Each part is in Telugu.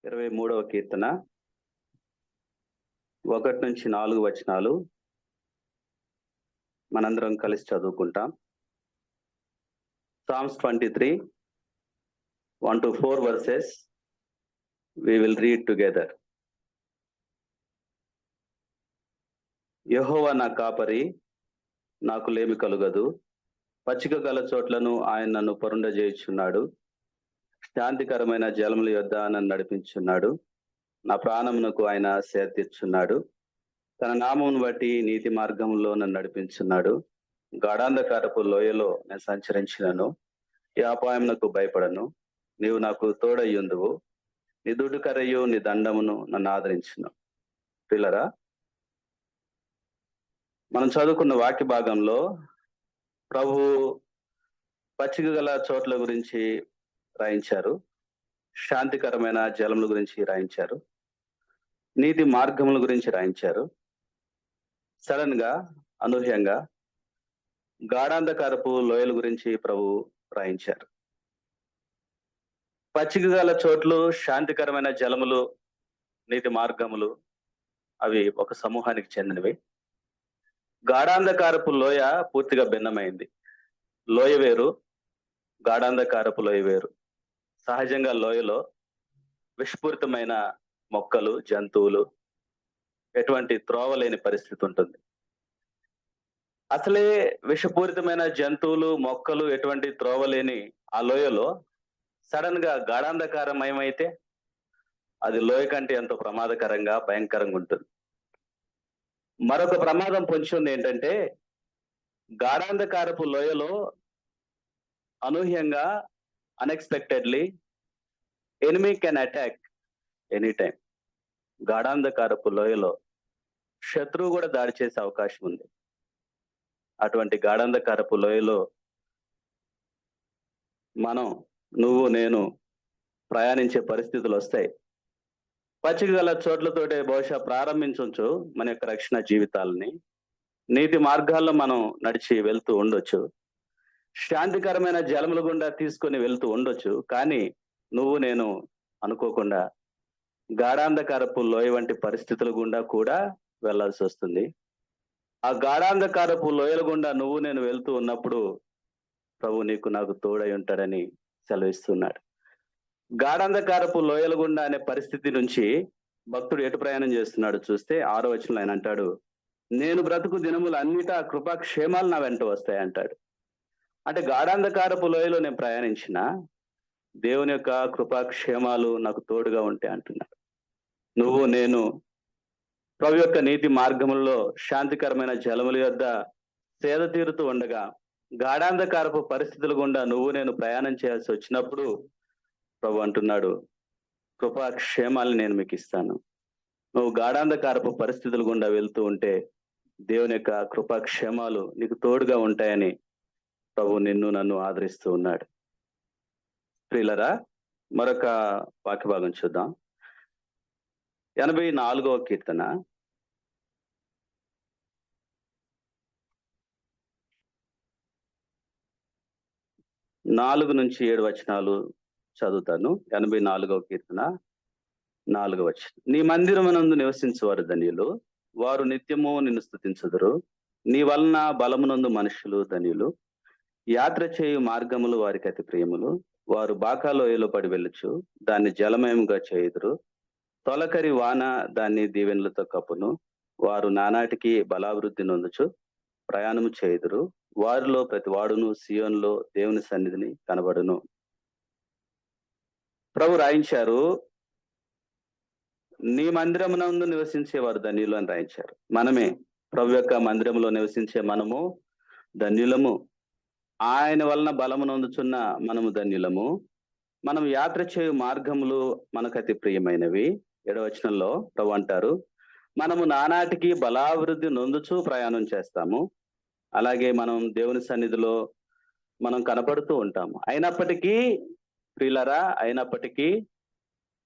23వ కీర్తన 1 నుంచి 4 వచనాలు మనందరం కలిసి చదువుకుంటాం. Psalms 23, 1 to 4 verses we will read together. యెహోవా నా కాపరి, నాకు లేమి కలుగదు. పచ్చిక గల చోట్లను ఆయన నన్ను పరుండజేయుచున్నాడు. శాంతికరమైన జలముల యొద్ద నన్ను నడిపించున్నాడు. నా ప్రాణమునకు ఆయన సేద తీర్చున్నాడు. తన నామమును బట్టి నీతి మార్గంలో నన్ను నడిపించున్నాడు. గాఢాంధకారపు లోయలో నేను సంచరించినను ఈ అపాయమునకు భయపడను. నీవు నాకు తోడయ్యుందువు. నీ దుడ్డు కర్రయు నీ దండమును నన్ను ఆదరించును. పిల్లరా, మనం చదువుకున్న వాక్య భాగంలో ప్రభు పచ్చిక గల చోట్ల గురించి రాయించారు, శాంతికరమైన జలముల గురించి రాయించారు, నీతి మార్గముల గురించి రాయించారు. సడన్ గా అనూహ్యంగా గాఢాంధకారపు లోయల గురించి ప్రభు రాయించారు. పచ్చిక గల చోట్లు, శాంతికరమైన జలములు, నీతి మార్గములు అవి ఒక సమూహానికి చెందినవి. గాఢాంధకారపు లోయ పూర్తిగా భిన్నమైంది. లోయ వేరు, గాఢాంధకారపు లోయ వేరు. సహజంగా లోయలో విషపూరితమైన మొక్కలు, జంతువులు, ఎటువంటి త్రోవ లేని పరిస్థితి ఉంటుంది. అసలే విషపూరితమైన జంతువులు, మొక్కలు, ఎటువంటి త్రోవ లేని ఆ లోయలో సడన్ గా గాఢాంధకారమయమైతే అది లోయ కంటే ఎంతో ప్రమాదకరంగా, భయంకరంగా ఉంటుంది. మరొక ప్రమాదం పొంచి ఉంది ఏంటంటే, గాఢాంధకారపు లోయలో అనూహ్యంగా, unexpectedly enemy can attack any time. గాఢాంధకారపు లోయలో శత్రువు కూడా దాడి చేసే అవకాశం ఉంది. అటువంటి గాఢాంధకారపు లోయలో నువ్వు నేను ప్రయాణించే పరిస్థితులు వస్తాయి. పచ్చిక గల చోట్లతోటే బహుశా ప్రారంభించవచ్చు మన యొక్క రక్షణ జీవితాలని. నీతి మార్గాల్లో మనం నడిచి వెళ్తూ ఉండొచ్చు. శాంతికరమైన జలముల గుండా తీసుకొని వెళ్తూ ఉండొచ్చు. కానీ నువ్వు నేను అనుకోకుండా గాఢాంధకారపు లోయ వంటి పరిస్థితుల గుండా కూడా వెళ్లాల్సి వస్తుంది. ఆ గాఢాంధకారపు లోయల గుండా నువ్వు నేను వెళ్తూ ఉన్నప్పుడు ప్రభు నీకు నాకు తోడై ఉంటాడని సెలవిస్తున్నాడు. గాఢాంధకారపు లోయల గుండా అనే పరిస్థితి నుంచి భక్తుడు ఎటు ప్రయాణం చేస్తున్నాడు చూస్తే 6వ వచనంలో ఆయన అంటాడు, నేను బ్రతుకు దినములు అన్నిటా కృపాక్షేమాలు నా వెంట వస్తాయి అంటాడు. అంటే గాఢాంధకారపు లోయలో నేను ప్రయాణించిన దేవుని యొక్క కృపాక్షేమాలు నాకు తోడుగా ఉంటాయి అంటున్నాడు. నువ్వు నేను ప్రభు యొక్క నీతి మార్గముల్లో శాంతికరమైన జలముల యొద్ద సేద తీరుతూ ఉండగా గాఢాంధకారపు పరిస్థితుల గుండా నువ్వు నేను ప్రయాణం చేయాల్సి వచ్చినప్పుడు ప్రభు అంటున్నాడు, కృపాక్షేమాలను నేను మీకు ఇస్తాను. నువ్వు గాఢాంధకారపు పరిస్థితుల గుండా వెళ్తూ ఉంటే దేవుని యొక్క కృపాక్షేమాలు నీకు తోడుగా ఉంటాయని ప్రభు నిన్ను నన్ను ఆదరిస్తూ ఉన్నాడు. ప్రియులరా, మరొక వాక్య భాగం చూద్దాం. 84వ కీర్తన 4 నుంచి 7 వచనాలు చదువుతాను. 84వ కీర్తన 4వ వచనం. నీ మందిరమునందు నివసించువారు ధన్యులు, వారు నిత్యము నిన్ను స్తుతించుదురు. నీ వలన బలమునందు మనుషులు ధన్యులు. యాత్ర చేయు మార్గములు వారికి అతి ప్రియములు. వారు బాకాలోయలో పడి వెళ్ళుచు దాన్ని జలమయముగా చేయుదురు. తొలకరి వాన దాన్ని దీవెనలతో కప్పును. వారు నానాటికి బలాభివృద్ధి నొందుచు ప్రయాణము చేయుదురు. వారిలో ప్రతి వాడును సియోనులో దేవుని సన్నిధిని కనబడును. ప్రభు రాయించారు, నీ మందిరమునందు నివసించే వారు ధన్యులు అని రాయించారు. మనమే ప్రభు యొక్క మందిరంలో నివసించే మనము ధన్యులము. ఆయన వలన బలము నొందుచున్న మనము ధన్యులము. మనం యాత్ర చేయు మార్గములు మనకు అతి ప్రియమైనవి. 7వ వచనంలో ప్రభు అంటారు, మనము నానాటికి బలాభివృద్ధి నొందుచూ ప్రయాణం చేస్తాము. అలాగే మనం దేవుని సన్నిధిలో మనం కనపడుతూ ఉంటాము. అయినప్పటికీ ప్రియులరా,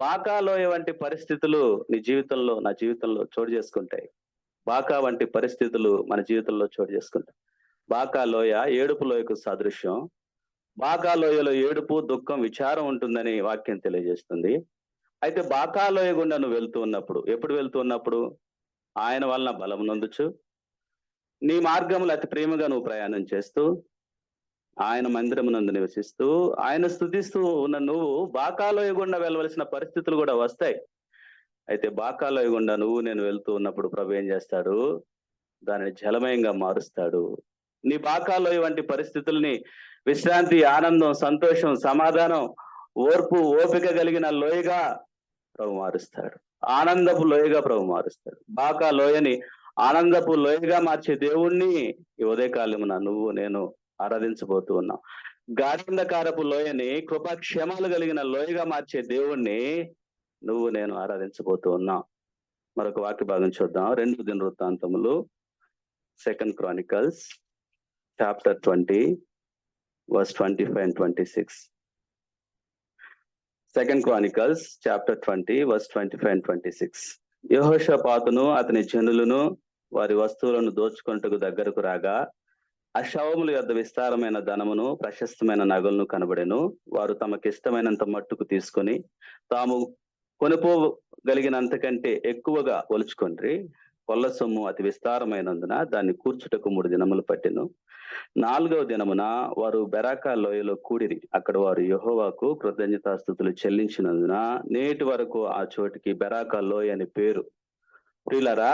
బాకాలోయ వంటి పరిస్థితులు నీ జీవితంలో, నా జీవితంలో చోటు చేసుకుంటాయి. బాకా వంటి పరిస్థితులు మన జీవితంలో చోటు చేసుకుంటాయి. బాకాలోయ ఏడుపు లోయకు సాదృశ్యం. బాకాలోయలో ఏడుపు, దుఃఖం, విచారం ఉంటుందని వాక్యం తెలియజేస్తుంది. అయితే బాకా లోయ గుండా నువ్వు వెళ్తూ ఉన్నప్పుడు, ఎప్పుడు వెళ్తూ ఉన్నప్పుడు? ఆయన వలన బలం నొందుచు నీ మార్గములు అతి ప్రేమగా నువ్వు ప్రయాణం చేస్తూ, ఆయన మందిరమునందు నివసిస్తూ, ఆయన స్తుతిస్తూ ఉన్న నువ్వు బాకా లోయ గుండా వెళ్ళవలసిన పరిస్థితులు కూడా వస్తాయి. అయితే బాకా లోయ గుండా నువ్వు నేను వెళ్తూ ఉన్నప్పుడు ప్రభు ఏం చేస్తాడు? దానిని జలమయంగా మారుస్తాడు. నీ బాకా లోయ వంటి పరిస్థితుల్ని విశ్రాంతి, ఆనందం, సంతోషం, సమాధానం, ఓర్పు, ఓపిక కలిగిన లోయగా ప్రభు మారుస్తాడు. ఆనందపు లోయగా ప్రభు మారుస్తాడు. బాకా లోయని ఆనందపు లోయగా మార్చే దేవుణ్ణి ఈ ఉదయకాలమున నువ్వు నేను ఆరాధించబోతూ ఉన్నాం. గాఢంధకారపు లోయని కృపాక్షేమాలు కలిగిన లోయగా మార్చే దేవుణ్ణి నువ్వు నేను ఆరాధించబోతూ ఉన్నాం. మరొక వాక్య భాగం చూద్దాం. 2 దినవృత్తాంతములు, 2 Chronicles chapter 20 verse 25 and 26. 2 Chronicles chapter 20 verse 25 and 26. యెహోషాపాతును అతని జనులను వారి వస్తువులను దోచుకొనుటకు దగ్గరకు రాగా అశ్షావముల యొద్ద విస్తారమైన ధనమును ప్రశస్తమైన నగలను కనబడెను. వారు తమకిష్టమైనంత మట్టుకు తీసుకొని తాము కొనుపోగలిగినంతకంటే ఎక్కువగా ఒలుచుకొండ్రి. కొల్ల సొమ్ము అతి విస్తారమైనందున దాన్ని కూర్చుటకు 3 దినములు పట్టెను. 4వ దినమున వారు బెరాకా లోయలో కూడిరి. అక్కడ వారు యెహోవాకు కృతజ్ఞతాస్తుతులు చెల్లించినందున నేటి వరకు ఆ చోటికి బెరాకా లోయ అని పేరు. ప్రియులారా,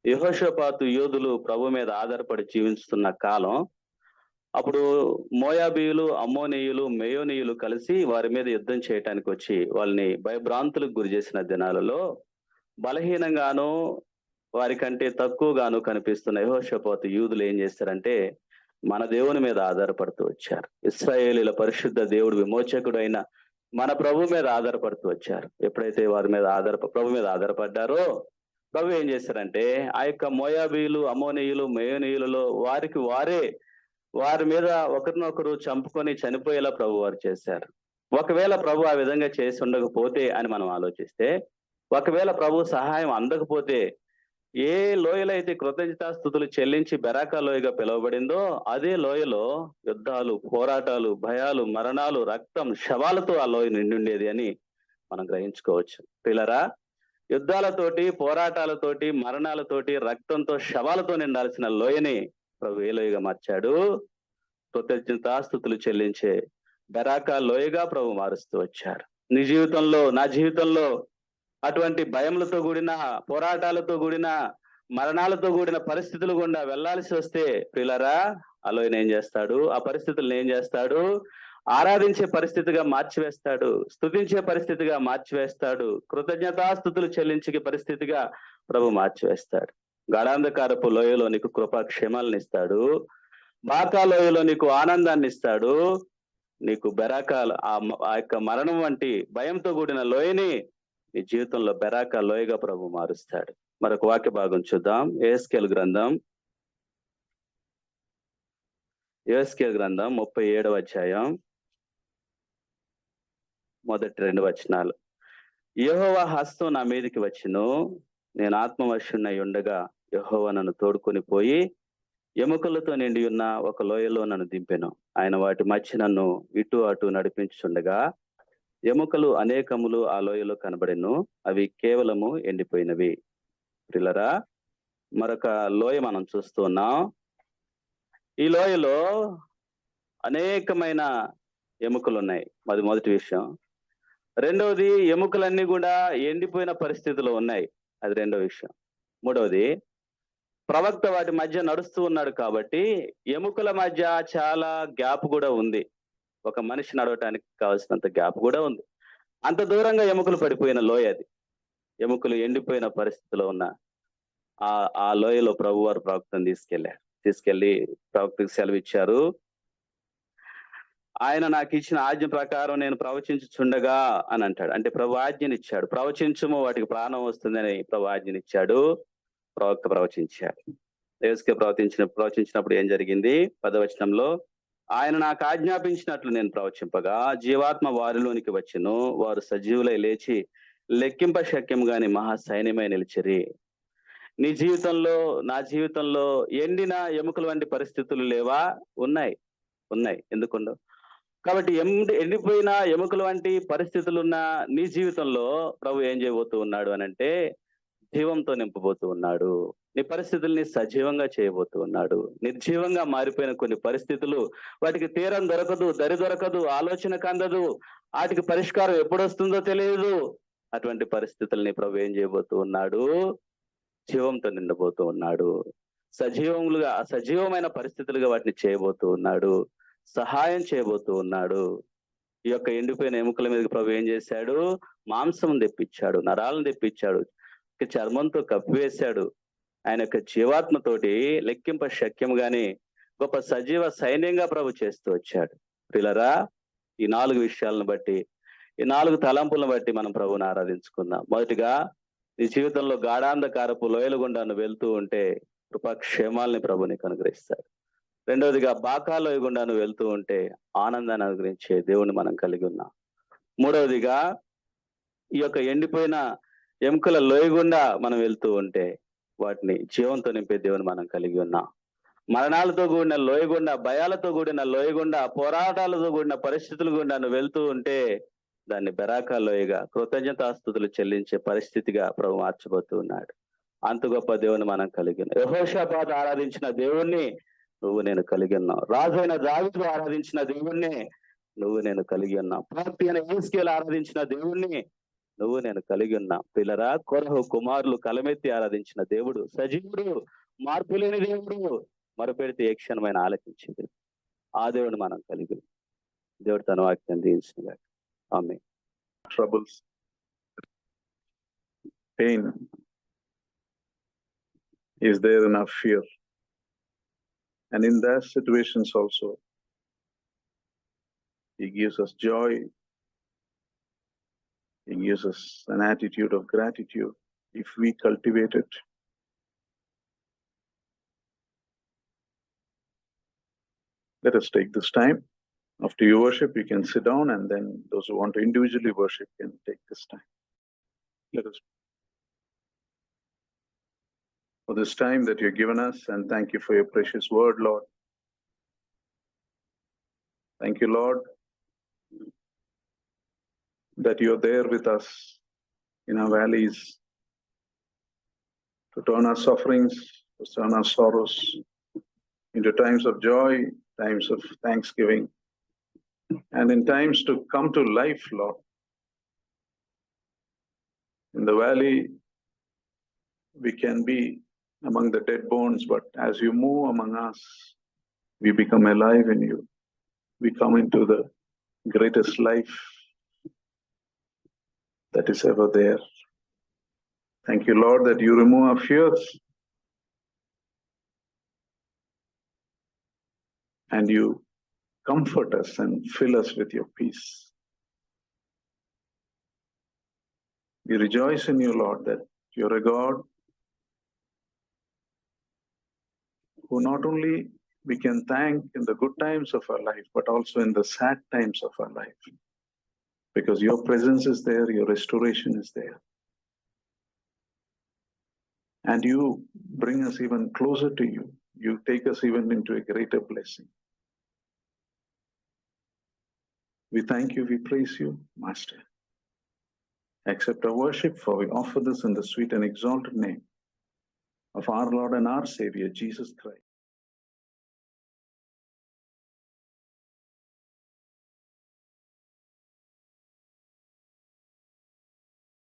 యెహోషాపాతు యోధులు ప్రభు మీద ఆధారపడి జీవిస్తున్న కాలం. అప్పుడు మోయాబీయులు, అమ్మోనీయులు, మెయోనీయులు కలిసి వారి మీద యుద్ధం చేయటానికి వచ్చి వాళ్ళని భయభ్రాంతులకు గురి చేసిన దినాలలో బలహీనంగాను వారికంటే తక్కువగాను కనిపిస్తున్న యెహోషాపాతు యూదులు ఏం చేస్తారంటే మన దేవుని మీద ఆధారపడుతూ వచ్చారు. ఇశ్రాయేలీల పరిశుద్ధ దేవుడు, విమోచకుడు అయిన మన ప్రభు మీద ఆధారపడుతూ వచ్చారు. ఎప్పుడైతే వారి మీద ప్రభు మీద ఆధారపడ్డారో ప్రభు ఏం చేశారంటే ఆ యొక్క మోయాబీయులు, అమ్మోనీయులు, మెయోనీయులలో వారి మీద ఒకరినొకరు చంపుకొని చనిపోయేలా ప్రభు వారు చేశారు. ఒకవేళ ప్రభు ఆ విధంగా చేసి ఉండకపోతే అని మనం ఆలోచిస్తే, ఒకవేళ ప్రభు సహాయం అందకపోతే, ఏ లోయలో అయితే కృతజ్ఞతాస్తుతులు చెల్లించి బెరాకా లోయగా పిలువబడిందో అదే లోయలో యుద్ధాలు, పోరాటాలు, భయాలు, మరణాలు, రక్తం, శవాలతో ఆ లోయ నిండుండేది అని మనం గ్రహించుకోవచ్చు. పిల్లరా, యుద్ధాలతోటి, పోరాటాలతోటి, మరణాలతోటి, రక్తంతో, శవాలతో నిండాల్సిన లోయని ప్రభు ఏ లోయగా మార్చాడు? కృతజ్ఞతాస్తుతులు చెల్లించే బెరాకా లోయగా ప్రభు మారుస్తూ వచ్చారు. నీ జీవితంలో, నా జీవితంలో అటువంటి భయములతో కూడిన, పోరాటాలతో కూడిన, మరణాలతో కూడిన పరిస్థితులు గుండా వెళ్లాల్సి వస్తే ప్రియులారా, ఆ లోయను ఏం చేస్తాడు? ఆ పరిస్థితులను ఏం చేస్తాడు? ఆరాధించే పరిస్థితిగా మార్చివేస్తాడు, స్తుతించే పరిస్థితిగా మార్చివేస్తాడు, కృతజ్ఞతాస్తుతులు చెల్లించే పరిస్థితిగా ప్రభు మార్చివేస్తాడు. గాఢాంధకారపు లోయలో నీకు కృపాక్షేమాలను ఇస్తాడు. బాకా లోయలో నీకు ఆనందాన్ని ఇస్తాడు. నీకు బెరాకా ఆ యొక్క మరణం వంటి భయంతో కూడిన లోయని నీ జీవితంలో బెరాకా లోయగా ప్రభు మారుస్తాడు. మరొక వాక్య భాగం చూద్దాం. యెహెజ్కేలు గ్రంథం 37వ అధ్యాయం మొదటి 2 వచనాలు. యెహోవా హస్తం నా మీదికి వచ్చెను, నేను ఆత్మవశున్నై ఉండగా యెహోవా నన్ను తోడుకొని పోయి ఎముకలతో నిండి ఉన్న ఒక లోయలో నన్ను దింపెను. ఆయన వాటి మధ్య నన్ను ఇటు అటు నడిపించుండగా ఎముకలు అనేకములు ఆ లోయలో కనబడెను. అవి కేవలము ఎండిపోయినవి. ప్రియులారా, మరొక లోయ మనం చూస్తూ ఉన్నాం. ఈ లోయలో అనేకమైన ఎముకలు ఉన్నాయి. అది మొదటి విషయం. రెండవది, ఎముకలన్నీ కూడా ఎండిపోయిన పరిస్థితిలో ఉన్నాయి. అది రెండో విషయం. మూడవది, ప్రవక్త వాటి మధ్య నడుస్తూ ఉన్నాడు కాబట్టి ఎముకల మధ్య చాలా గ్యాప్ కూడా ఉంది. ఒక మనిషి నడవటానికి కావాల్సినంత గ్యాప్ కూడా ఉంది. అంత దూరంగా ఎముకలు పడిపోయిన లోయ అది. ఎముకలు ఎండిపోయిన పరిస్థితిలో ఉన్న ఆ లోయలో ప్రభు వారు ప్రవక్తను తీసుకెళ్లి ప్రవక్తకు సెలవిచ్చారు. ఆయన నాకు ఇచ్చిన ఆజ్ఞ ప్రకారం నేను ప్రవచించుచుండగా అని అంటాడు. అంటే ప్రభు ఆజ్ఞనిచ్చాడు, ప్రవచించుము వాటికి ప్రాణం వస్తుందని ప్రభు ఆజ్ఞనిచ్చాడు. ప్రవక్త ప్రవచించాడు. యెహెజ్కేలు ప్రవచించినప్పుడు ఏం జరిగింది? 10వ వచనంలో, ఆయన నాకు ఆజ్ఞాపించినట్లు నేను ప్రవచింపగా జీవాత్మ వారిలోనికి వచ్చెను. వారు సజీవులై లేచి లెక్కింప శక్యం గాని మహా సైన్యమై నిలిచిరి. నీ జీవితంలో, నా జీవితంలో ఎండిన ఎముకల వంటి పరిస్థితులు లేవా? ఉన్నాయి. ఎందుకుండవు? కాబట్టి ఎండిపోయిన ఎముకల వంటి పరిస్థితులున్న నీ జీవితంలో ప్రభు ఏం చేయబోతూ ఉన్నాడు అనంటే జీవంతో నింపబోతూ ఉన్నాడు. నీ పరిస్థితుల్ని సజీవంగా చేయబోతూ ఉన్నాడు. నిర్జీవంగా మారిపోయిన కొన్ని పరిస్థితులు, వాటికి తీరం దొరకదు, దరి దొరకదు, ఆలోచన కందదు, వాటికి పరిష్కారం ఎప్పుడొస్తుందో తెలియదు. అటువంటి పరిస్థితుల్ని ప్రభు ఏం చేయబోతూ ఉన్నాడు? జీవంతో నిండబోతూ ఉన్నాడు. సజీవమైన పరిస్థితులుగా వాటిని చేయబోతూ ఉన్నాడు. సహాయం చేయబోతూ ఉన్నాడు. ఈ యొక్క ఎండిపోయిన ఎముకల మీద ప్రభు ఏం చేశాడు? మాంసం తెప్పించాడు, నరాలను తెప్పించాడు, చర్మంతో కప్పివేశాడు. ఆయన యొక్క జీవాత్మతోటి లెక్కింప శక్యంగానే గొప్ప సజీవ సైన్యంగా ప్రభు చేస్తూ వచ్చాడు. ప్రియులారా, ఈ 4 విషయాలను బట్టి, ఈ 4 తలంపులను బట్టి మనం ప్రభువుని ఆరాధించుకుందాం. మొదటిగా, నీ జీవితంలో గాఢాంధకారపు లోయల గుండా నువ్వు వెళ్తూ ఉంటే కృపాక్షేమాల్ని ప్రభు నీకు అనుగ్రహిస్తాడు. రెండవదిగా, బాకా లోయ గుండా నువ్వు వెళ్తూ ఉంటే ఆనందాన్ని అనుగ్రహించే దేవుణ్ణి మనం కలిగి ఉన్నాం. మూడవదిగా, ఈ యొక్క ఎండిపోయిన ఎముకల లోయ గుండా మనం వెళ్తూ ఉంటే వాటిని జీవంతో నింపే దేవుని మనం కలిగి ఉన్నాం. మరణాలతో కూడిన లోయ గుండా, భయాలతో కూడిన లోయ గుండా, పోరాటాలతో కూడిన పరిస్థితుల గుండా నువ్వు వెళ్తూ ఉంటే దాన్ని బెరాకా లోయగా, కృతజ్ఞతాస్తుతులు చెల్లించే పరిస్థితిగా ప్రభు మార్చబోతూ ఉన్నాడు. అంత గొప్ప దేవుని మనం కలిగి ఉన్నాం. యెహోషాపాతు ఆరాధించిన దేవుణ్ణి నువ్వు నేను కలిగి ఉన్నావు. రాజైన దావీదు ఆరాధించిన దేవుణ్ణి నువ్వు నేను కలిగి ఉన్నావు. ప్రవక్త అయిన యేస్కేలు ఆరాధించిన దేవుణ్ణి నువ్వు నేను కలిగి ఉన్నా. పిల్లరా, కొరహు కుమారులు కలమెత్తి ఆరాధించిన దేవుడు సజీవుడు, మార్పు లేని దేవుడు, మరుపెడితే ఏ క్షణమైన ఆలకించింది. ఆ దేవుడు మనం కలిగి, దేవుడు తన వాక్యం దీవించిన. ఆమేన్. Troubles, pain, is there enough fear? And in that situations also, he gives us joy. He gives us an attitude of gratitude if we cultivate it. Let us take this time. After you worship, you can sit down, and then those who want to individually worship can take this time. Let us, for this time that you've given us, and thank you for your precious word, Lord. Thank you, Lord, that you're there with us in our valleys, to turn our sufferings, to turn our sorrows into times of joy, times of thanksgiving, and in times to come to life, Lord. In the valley, we can be among the dead bones, but as you move among us, we become alive in you. We come into the greatest life that is ever there. Thank you, Lord, that you remove our fears and you comfort us and fill us with your peace. We rejoice in you, Lord, that you're a God who not only we can thank in the good times of our life, but also in the sad times of our life. Because your presence is there, your restoration is there. And you bring us even closer to you. You take us even into a greater blessing. We thank you, we praise you, Master. Accept our worship, for we offer this in the sweet and exalted name of our Lord and our Savior, Jesus Christ.